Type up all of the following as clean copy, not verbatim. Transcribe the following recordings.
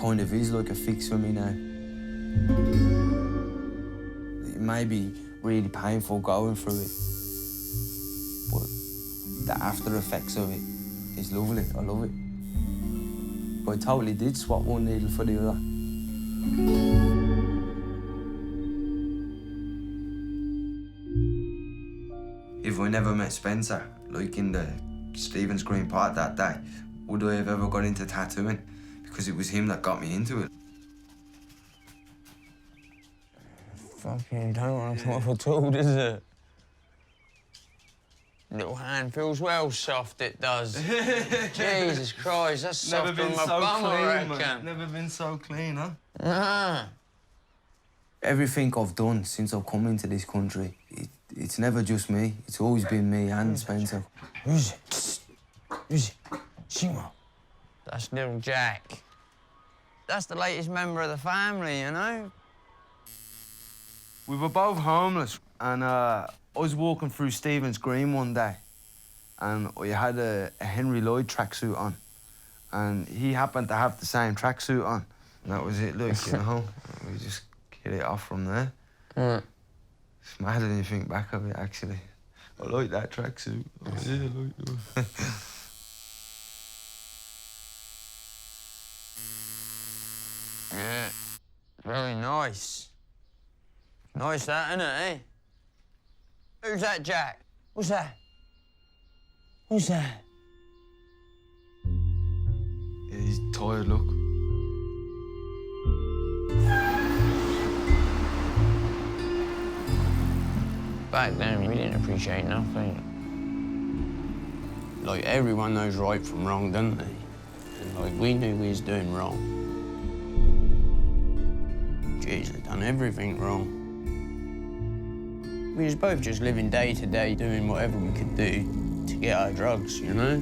kind of is like a fix for me now. It may be really painful going through it, but the after effects of it is lovely. I love it. But I totally did swap one needle for the other. If I never met Spencer, like in the Stephen's Green Park that day, would I have ever got into tattooing? Because it was him that got me into it. Fucking don't want to come off at all, does it? Little hand feels well soft, it does. Jesus Christ, that's soft on my bum, I reckon. Never been so clean, huh? Uh-huh. Everything I've done since I've come into this country, it's never just me. It's always been me and Spencer. Who's it? Who's it? Shimo. That's little Jack. That's the latest member of the family, you know? We were both homeless, and I was walking through Stephen's Green one day, and I had a Henry Lloyd tracksuit on, and he happened to have the same tracksuit on. And that was it, look, you know? We just hit it off from there. It's mad when you think back of it, actually. I like that tracksuit. Yeah, I like it. Yeah, very nice. Nice that, isn't it, eh? Who's that, Jack? What's that? Who's that? Yeah, he's tired, look. Back then, we didn't appreciate nothing. Like, everyone knows right from wrong, don't they? And, like, we knew we was doing wrong. Jeez, we'd done everything wrong. We was both just living day to day, doing whatever we could do to get our drugs, you know?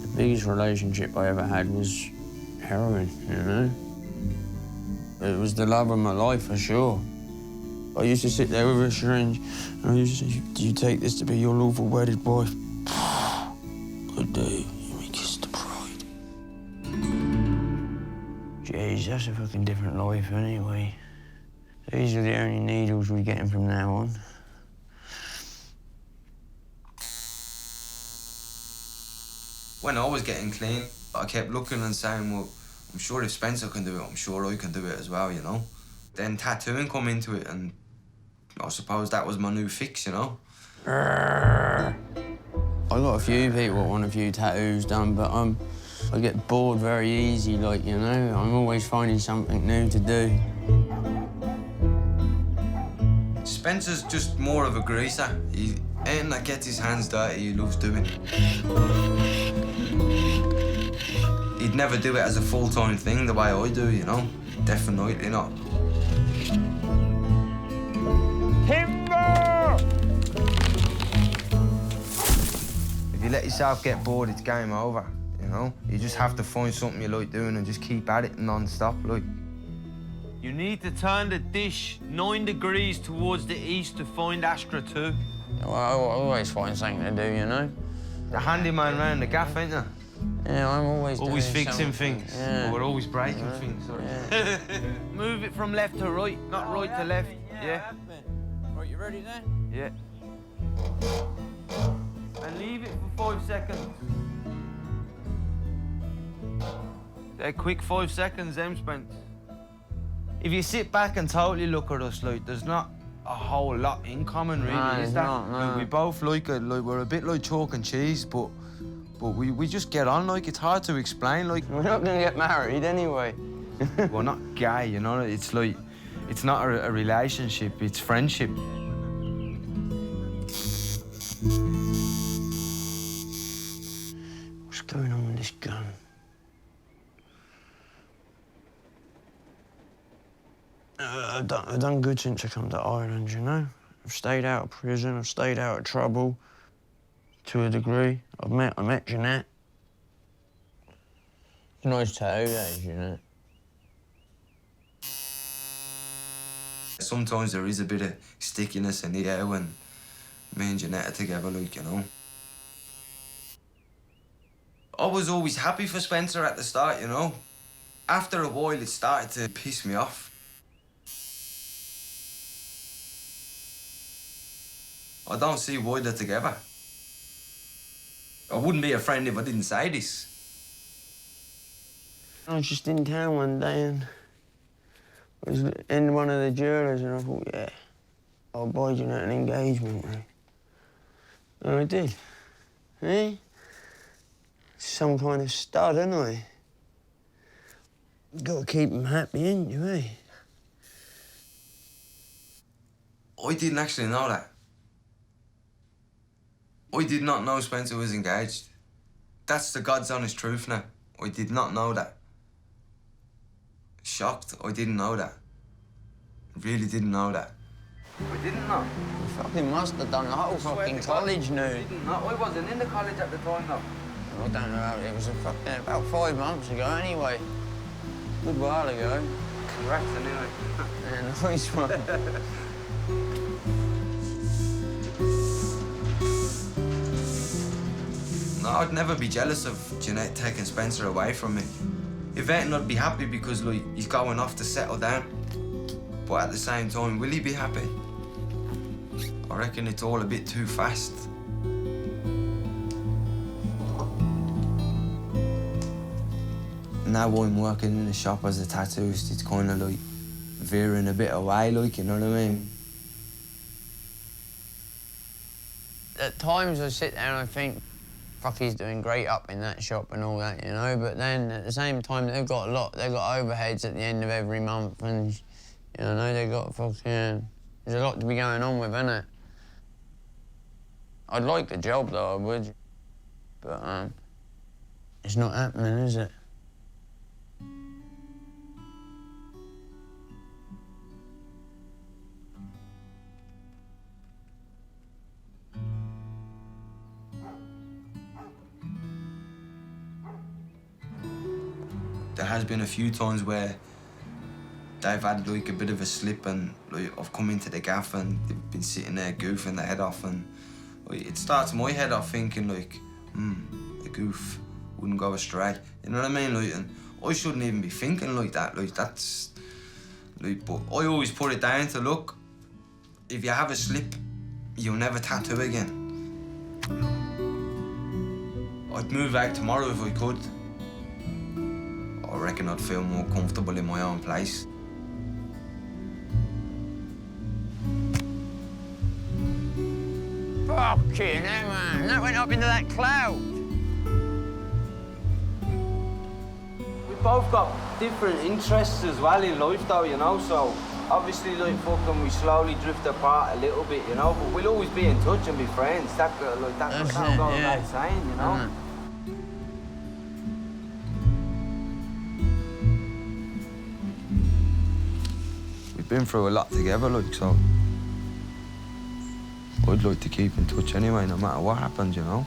The biggest relationship I ever had was heroin, you know? It was the love of my life, for sure. I used to sit there with a syringe, and I used to say, "Do you take this to be your lawful wedded wife?" I do. You kiss the bride. Jeez, that's a fucking different life anyway. These are the only needles we're getting from now on. When I was getting clean, I kept looking and saying, well, I'm sure if Spencer can do it, I'm sure I can do it as well, you know? Then tattooing come into it, and I suppose that was my new fix, you know? I got a few people that want a few tattoos done, but I get bored very easy, like, you know? I'm always finding something new to do. Spencer's just more of a greaser. Anything that gets his hands dirty, he loves doing. He'd never do it as a full-time thing the way I do, you know? Definitely not. Timber! If you let yourself get bored, it's game over, you know? You just have to find something you like doing and just keep at it non-stop, like. You need to turn the dish 9 degrees towards the east to find Astra 2. Well, I always find something to do, you know? The handyman round the gaff, ain't you? Yeah, I'm always doing fixing something. things. Yeah. Or we're always breaking things, sorry. Yeah. Move it from left to right, not right to left. Yeah. Right, you ready then? Yeah. And leave it for 5 seconds. They're quick 5 seconds, them, Spence. If you sit back and totally look at us, like, there's not a whole lot in common, really, No, is it's there? not, no. Like, we both like it, like, we're a bit like chalk and cheese, but we just get on, like, it's hard to explain, like. We're not gonna get married anyway. We're not gay, you know? It's like, it's not a relationship, it's friendship. What's going on with this gun? I've done good since I come to Ireland, you know? I've stayed out of prison, I've stayed out of trouble, to a degree. I met Jeanette. It's a nice tattoo, that is, Jeanette. Sometimes there is a bit of stickiness in the air when Me and Jeanette together, like, you know. I was always happy for Spencer at the start, you know. After a while, it started to piss me off. I don't see why they're together. I wouldn't be a friend if I didn't say this. I was just in town one day and I was in one of the jewellers and I thought, yeah, I'll buy Jeanette an engagement ring. And I did. Eh? Some kind of stud, ain't I? Got to keep him happy, ain't you, eh? I didn't actually know that. I did not know Spencer was engaged. That's the God's honest truth now. I did not know that. Shocked, I didn't know that. Really didn't know that. I didn't know. You fucking must have done. The whole fucking college knew. I didn't know. I wasn't in the college at the time, though. I don't know, it was about 5 months ago anyway. Good while ago. Correct, anyway. Yeah, nice one. No, I'd never be jealous of Jeanette taking Spencer away from me. If anything, I'd be happy because, like, he's going off to settle down. But at the same time, will he be happy? I reckon it's all a bit too fast. Now I'm working in the shop as a tattooist, it's kind of like veering a bit away, like, you know what I mean? At times I sit there and I think, fuck, he's doing great up in that shop and all that, you know, but then at the same time they've got overheads at the end of every month and, you know, they've got fucking, there's a lot to be going on with, innit? I'd like the job though, I would, but it's not happening, is it? There has been a few times where they've had like a bit of a slip and like, I've come into the gaff and they've been sitting there goofing their head off and like, it starts my head off thinking like, a goof wouldn't go astray. You know what I mean? Like, and I shouldn't even be thinking like that. Like that's like, but I always put it down to look, if you have a slip, you'll never tattoo again. I'd move out tomorrow if I could. I reckon I'd feel more comfortable in my own place. Fucking hell, man. That went up into that cloud. We both got different interests as well in life, though, you know, so obviously, like, fucking, we slowly drift apart a little bit, you know, but we'll always be in touch and be friends. That's can't go without saying, you know. We've been through a lot together, like, so I'd like to keep in touch anyway, no matter what happens, you know.